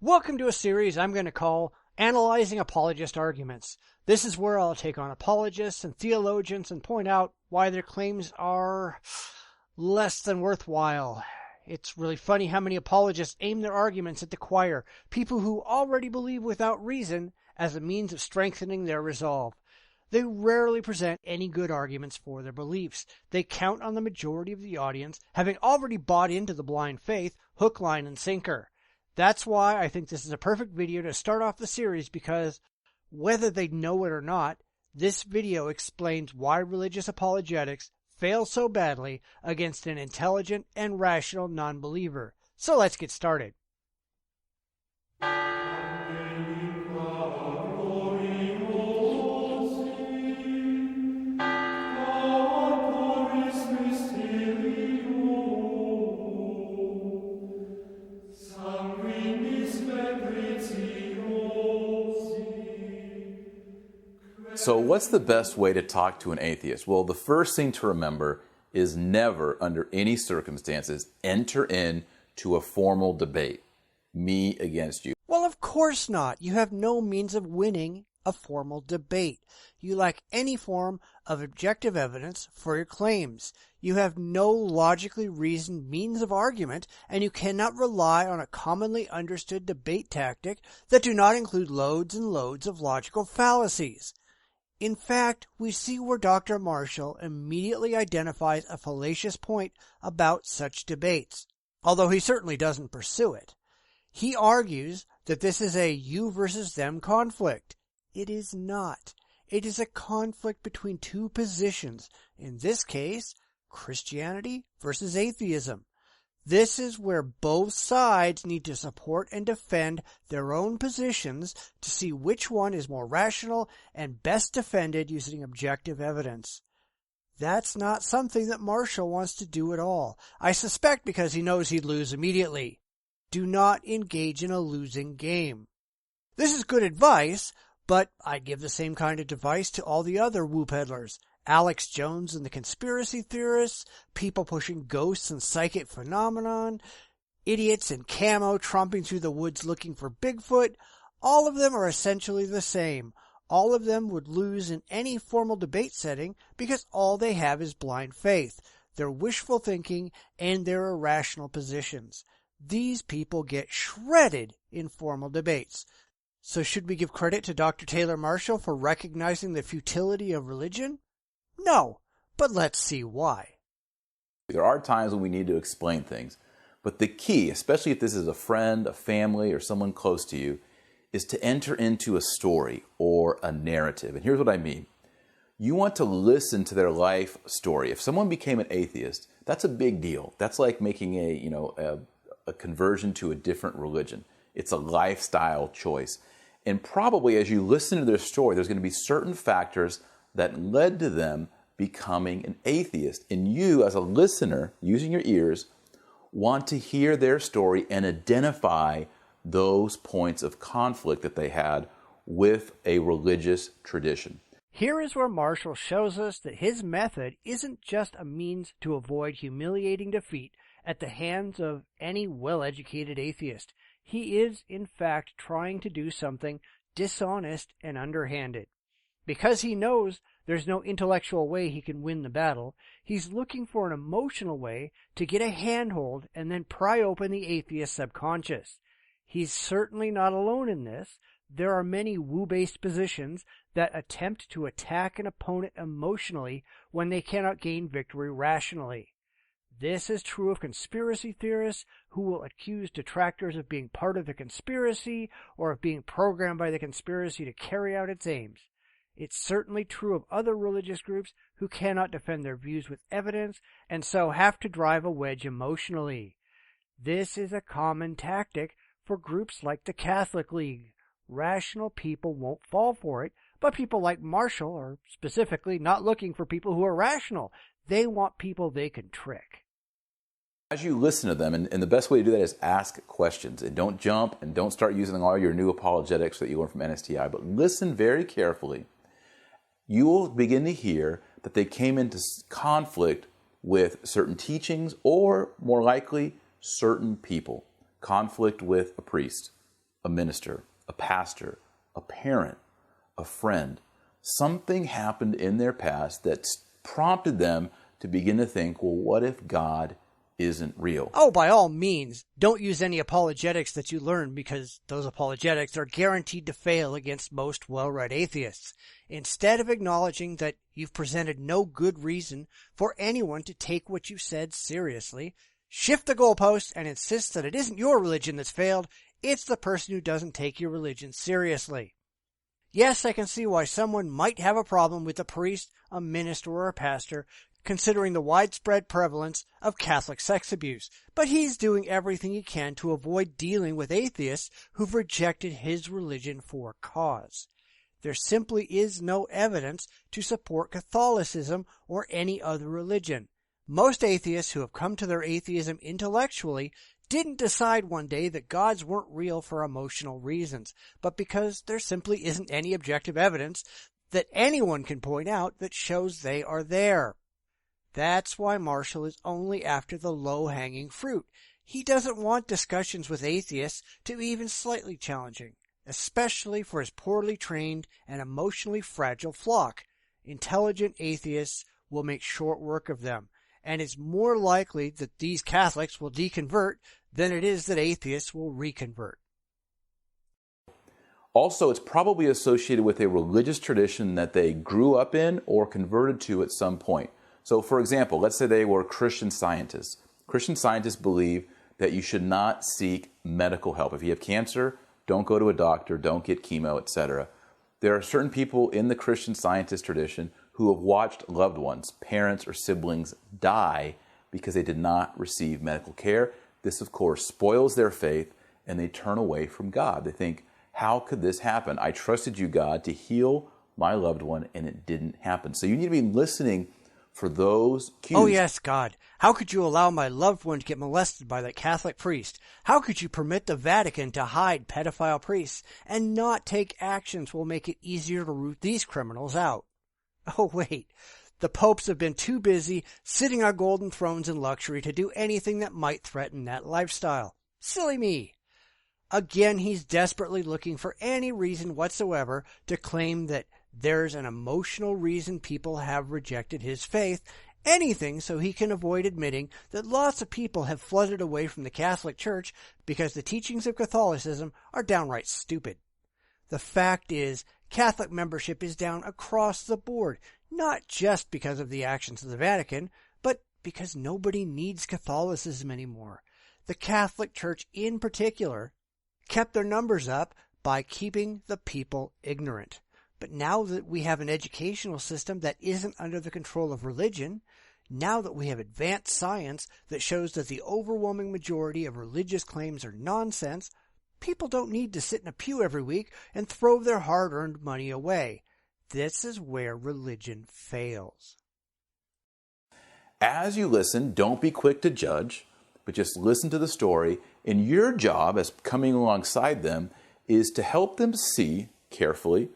Welcome to a series I'm going to call Analyzing Apologist Arguments. This is where I'll take on apologists and theologians and point out why their claims are less than worthwhile. It's really funny how many apologists aim their arguments at the choir, people who already believe without reason, as a means of strengthening their resolve. They rarely present any good arguments for their beliefs. They count on the majority of the audience having already bought into the blind faith, hook, line, and sinker. That's why I think this is a perfect video to start off the series, because whether they know it or not, this video explains why religious apologetics fail so badly against an intelligent and rational non-believer. So let's get started. So what's the best way to talk to an atheist? Well, the first thing to remember is never, under any circumstances, enter into a formal debate. Me against you. Well, of course not. You have no means of winning a formal debate. You lack any form of objective evidence for your claims. You have no logically reasoned means of argument, and you cannot rely on a commonly understood debate tactic that do not include loads and loads of logical fallacies. In fact, we see where Dr. Marshall immediately identifies a fallacious point about such debates, although he certainly doesn't pursue it. He argues that this is a you versus them conflict. It is not. It is a conflict between two positions, in this case, Christianity versus atheism. This is where both sides need to support and defend their own positions to see which one is more rational and best defended using objective evidence. That's not something that Marshall wants to do at all. I suspect because he knows he'd lose immediately. Do not engage in a losing game. This is good advice, but I'd give the same kind of advice to all the other woo peddlers. Alex Jones and the conspiracy theorists, people pushing ghosts and psychic phenomenon, idiots in camo tromping through the woods looking for Bigfoot. All of them are essentially the same. All of them would lose in any formal debate setting because all they have is blind faith, their wishful thinking, and their irrational positions. These people get shredded in formal debates. So should we give credit to Dr. Taylor Marshall for recognizing the futility of religion? No, but let's see why. There are times when we need to explain things, but the key, especially if this is a friend, a family, or someone close to you, is to enter into a story or a narrative. And here's what I mean. You want to listen to their life story. If someone became an atheist, that's a big deal. That's like making a conversion to a different religion. It's a lifestyle choice. And probably as you listen to their story, there's going to be certain factors that led to them becoming an atheist. And you, as a listener, using your ears, want to hear their story and identify those points of conflict that they had with a religious tradition. Here is where Marshall shows us that his method isn't just a means to avoid humiliating defeat at the hands of any well-educated atheist. He is, in fact, trying to do something dishonest and underhanded. Because he knows there's no intellectual way he can win the battle, he's looking for an emotional way to get a handhold and then pry open the atheist's subconscious. He's certainly not alone in this. There are many woo-based positions that attempt to attack an opponent emotionally when they cannot gain victory rationally. This is true of conspiracy theorists who will accuse detractors of being part of the conspiracy or of being programmed by the conspiracy to carry out its aims. It's certainly true of other religious groups who cannot defend their views with evidence and so have to drive a wedge emotionally. This is a common tactic for groups like the Catholic League. Rational people won't fall for it, but people like Marshall are specifically not looking for people who are rational. They want people they can trick. As you listen to them, and the best way to do that is ask questions. And don't jump and don't start using all your new apologetics that you learned from NSTI, but listen very carefully. You will begin to hear that they came into conflict with certain teachings or, more likely, certain people. Conflict with a priest, a minister, a pastor, a parent, a friend. Something happened in their past that prompted them to begin to think, well, what if God isn't real? Oh, by all means, don't use any apologetics that you learn, because those apologetics are guaranteed to fail against most well-read atheists. Instead of acknowledging that you've presented no good reason for anyone to take what you said seriously, shift the goalposts and insist that it isn't your religion that's failed, it's the person who doesn't take your religion seriously. Yes, I can see why someone might have a problem with a priest, a minister, or a pastor, considering the widespread prevalence of Catholic sex abuse, but he's doing everything he can to avoid dealing with atheists who've rejected his religion for a cause. There simply is no evidence to support Catholicism or any other religion. Most atheists who have come to their atheism intellectually didn't decide one day that gods weren't real for emotional reasons, but because there simply isn't any objective evidence that anyone can point out that shows they are there. That's why Marshall is only after the low-hanging fruit. He doesn't want discussions with atheists to be even slightly challenging, especially for his poorly trained and emotionally fragile flock. Intelligent atheists will make short work of them, and it's more likely that these Catholics will deconvert than it is that atheists will reconvert. Also, it's probably associated with a religious tradition that they grew up in or converted to at some point. So, for example, let's say they were Christian Scientists. Christian Scientists believe that you should not seek medical help. If you have cancer, don't go to a doctor, don't get chemo, etc. There are certain people in the Christian Scientist tradition who have watched loved ones, parents or siblings, die because they did not receive medical care. This, of course, spoils their faith, and they turn away from God. They think, how could this happen? I trusted you, God, to heal my loved one, and it didn't happen. So you need to be listening for those cues. Oh yes, God. How could you allow my loved one to get molested by that Catholic priest? How could you permit the Vatican to hide pedophile priests and not take actions will make it easier to root these criminals out? Oh wait, the popes have been too busy sitting on golden thrones in luxury to do anything that might threaten that lifestyle. Silly me. Again, he's desperately looking for any reason whatsoever to claim that there's an emotional reason people have rejected his faith, anything so he can avoid admitting that lots of people have flooded away from the Catholic Church because the teachings of Catholicism are downright stupid. The fact is, Catholic membership is down across the board, not just because of the actions of the Vatican, but because nobody needs Catholicism anymore. The Catholic Church in particular kept their numbers up by keeping the people ignorant. But now that we have an educational system that isn't under the control of religion, now that we have advanced science that shows that the overwhelming majority of religious claims are nonsense, people don't need to sit in a pew every week and throw their hard-earned money away. This is where religion fails. As you listen, don't be quick to judge, but just listen to the story. And your job as coming alongside them is to help them see carefully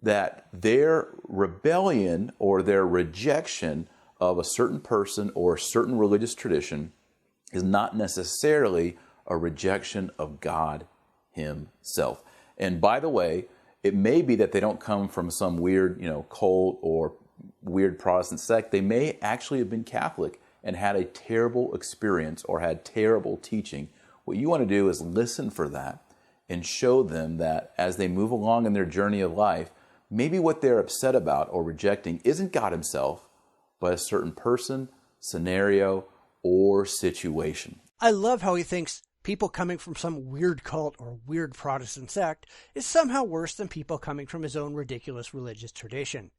that their rebellion or their rejection of a certain person or a certain religious tradition is not necessarily a rejection of God himself. And by the way, it may be that they don't come from some weird, cult or weird Protestant sect. They may actually have been Catholic and had a terrible experience or had terrible teaching. What you want to do is listen for that and show them that as they move along in their journey of life, maybe what they're upset about or rejecting isn't God himself, but a certain person, scenario, or situation. I love how he thinks people coming from some weird cult or weird Protestant sect is somehow worse than people coming from his own ridiculous religious tradition.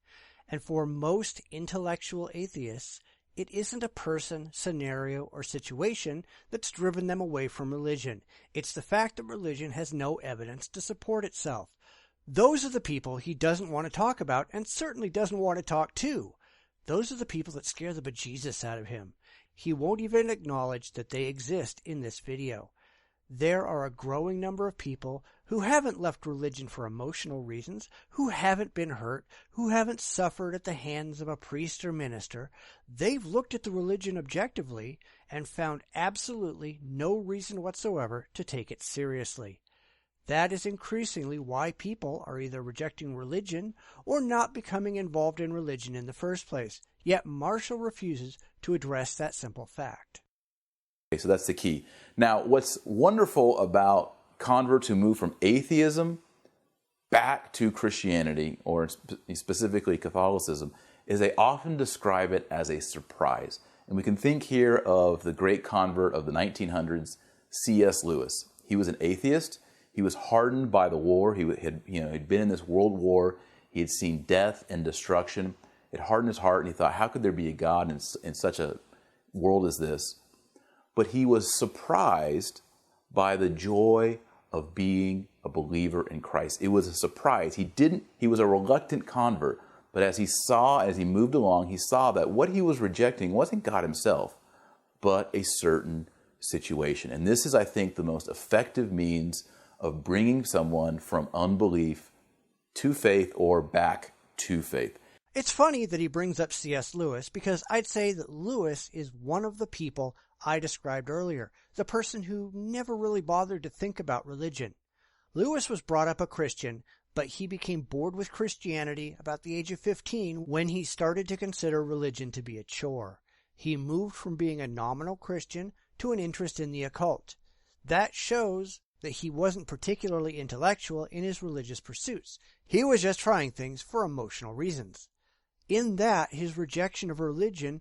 And for most intellectual atheists, it isn't a person, scenario, or situation that's driven them away from religion. It's the fact that religion has no evidence to support itself. Those are the people he doesn't want to talk about and certainly doesn't want to talk to. Those are the people that scare the bejesus out of him. He won't even acknowledge that they exist in this video. There are a growing number of people who haven't left religion for emotional reasons, who haven't been hurt, who haven't suffered at the hands of a priest or minister. They've looked at the religion objectively and found absolutely no reason whatsoever to take it seriously. That is increasingly why people are either rejecting religion or not becoming involved in religion in the first place. Yet Marshall refuses to address that simple fact. Okay, so that's the key. Now, what's wonderful about converts who move from atheism back to Christianity, or specifically Catholicism, is they often describe it as a surprise. And we can think here of the great convert of the 1900s, C.S. Lewis. He was an atheist. He was hardened by the war. He'd been in this world war. He had seen death and destruction. It hardened his heart, and he thought, how could there be a God in such a world as this? But he was surprised by the joy of being a believer in Christ. It was a surprise. He was a reluctant convert, but as he moved along, he saw that what he was rejecting wasn't God himself, but a certain situation. And this is, I think, the most effective means of bringing someone from unbelief to faith or back to faith. It's funny that he brings up C.S. Lewis, because I'd say that Lewis is one of the people I described earlier, the person who never really bothered to think about religion. Lewis was brought up a Christian, but he became bored with Christianity about the age of 15 when he started to consider religion to be a chore. He moved from being a nominal Christian to an interest in the occult. That shows that he wasn't particularly intellectual in his religious pursuits. He was just trying things for emotional reasons. In that, his rejection of religion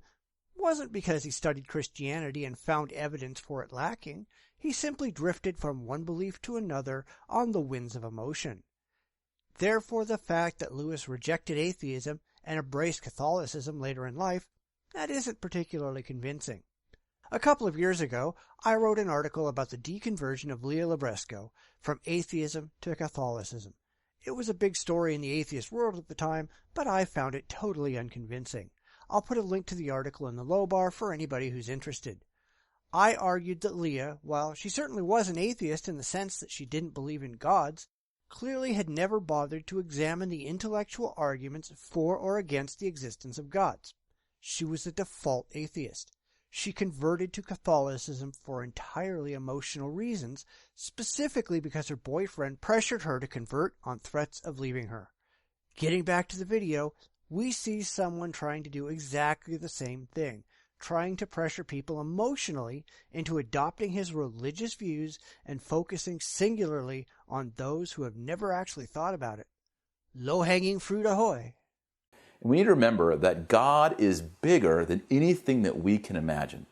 wasn't because he studied Christianity and found evidence for it lacking. He simply drifted from one belief to another on the winds of emotion. Therefore, the fact that Lewis rejected atheism and embraced Catholicism later in life, that isn't particularly convincing. A couple of years ago, I wrote an article about the deconversion of Leo Libresco from atheism to Catholicism. It was a big story in the atheist world at the time, but I found it totally unconvincing. I'll put a link to the article in the low bar for anybody who's interested. I argued that Leah, while she certainly was an atheist in the sense that she didn't believe in gods, clearly had never bothered to examine the intellectual arguments for or against the existence of gods. She was a default atheist. She converted to Catholicism for entirely emotional reasons, specifically because her boyfriend pressured her to convert on threats of leaving her. Getting back to the video, we see someone trying to do exactly the same thing, trying to pressure people emotionally into adopting his religious views and focusing singularly on those who have never actually thought about it. Low-hanging fruit ahoy! And we need to remember that God is bigger than anything that we can imagine.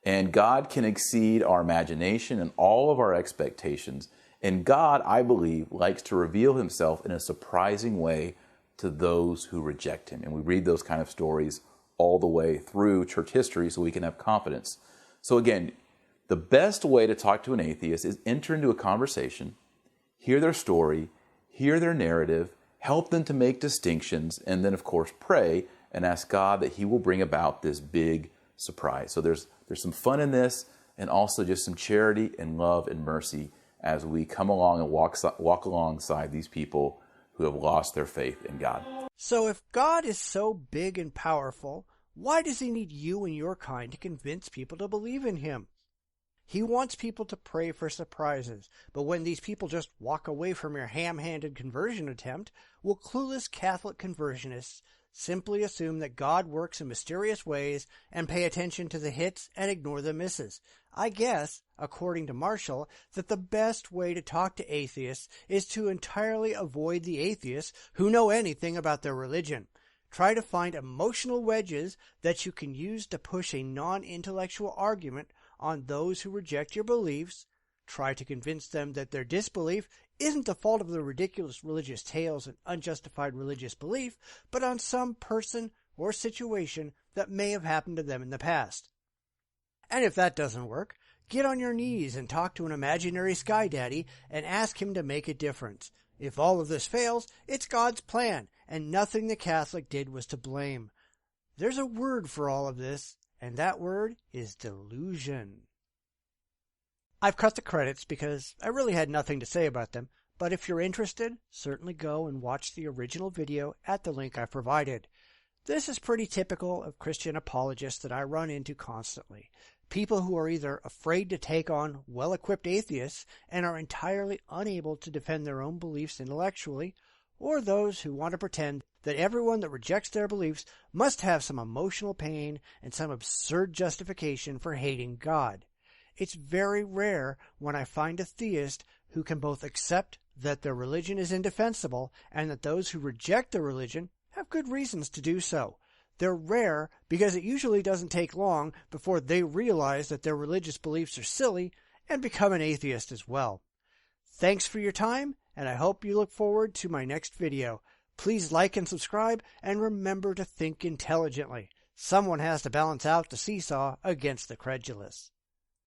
And God can exceed our imagination and all of our expectations. And God, I believe, likes to reveal himself in a surprising way to those who reject him. And we read those kind of stories all the way through church history so we can have confidence. So again, the best way to talk to an atheist is enter into a conversation, hear their story, hear their narrative, help them to make distinctions, and then, of course, pray and ask God that he will bring about this big surprise. So there's some fun in this, and also just some charity and love and mercy as we come along and walk alongside these people who have lost their faith in God. So if God is so big and powerful, why does he need you and your kind to convince people to believe in him? He wants people to pray for surprises, but when these people just walk away from your ham-handed conversion attempt, will clueless Catholic conversionists simply assume that God works in mysterious ways and pay attention to the hits and ignore the misses? I guess, according to Marshall, that the best way to talk to atheists is to entirely avoid the atheists who know anything about their religion. Try to find emotional wedges that you can use to push a non-intellectual argument on those who reject your beliefs. Try to convince them that their disbelief isn't the fault of their ridiculous religious tales and unjustified religious belief, but on some person or situation that may have happened to them in the past. And if that doesn't work, get on your knees and talk to an imaginary sky daddy and ask him to make a difference. If all of this fails, it's God's plan, and nothing the Catholic did was to blame. There's a word for all of this, and that word is delusion. I've cut the credits because I really had nothing to say about them, but if you're interested, certainly go and watch the original video at the link I provided. This is pretty typical of Christian apologists that I run into constantly. People who are either afraid to take on well-equipped atheists and are entirely unable to defend their own beliefs intellectually, or those who want to pretend that everyone that rejects their beliefs must have some emotional pain and some absurd justification for hating God. It's very rare when I find a theist who can both accept that their religion is indefensible and that those who reject their religion have good reasons to do so. They're rare because it usually doesn't take long before they realize that their religious beliefs are silly and become an atheist as well. Thanks for your time, and I hope you look forward to my next video. Please like and subscribe, and remember to think intelligently. Someone has to balance out the seesaw against the credulous.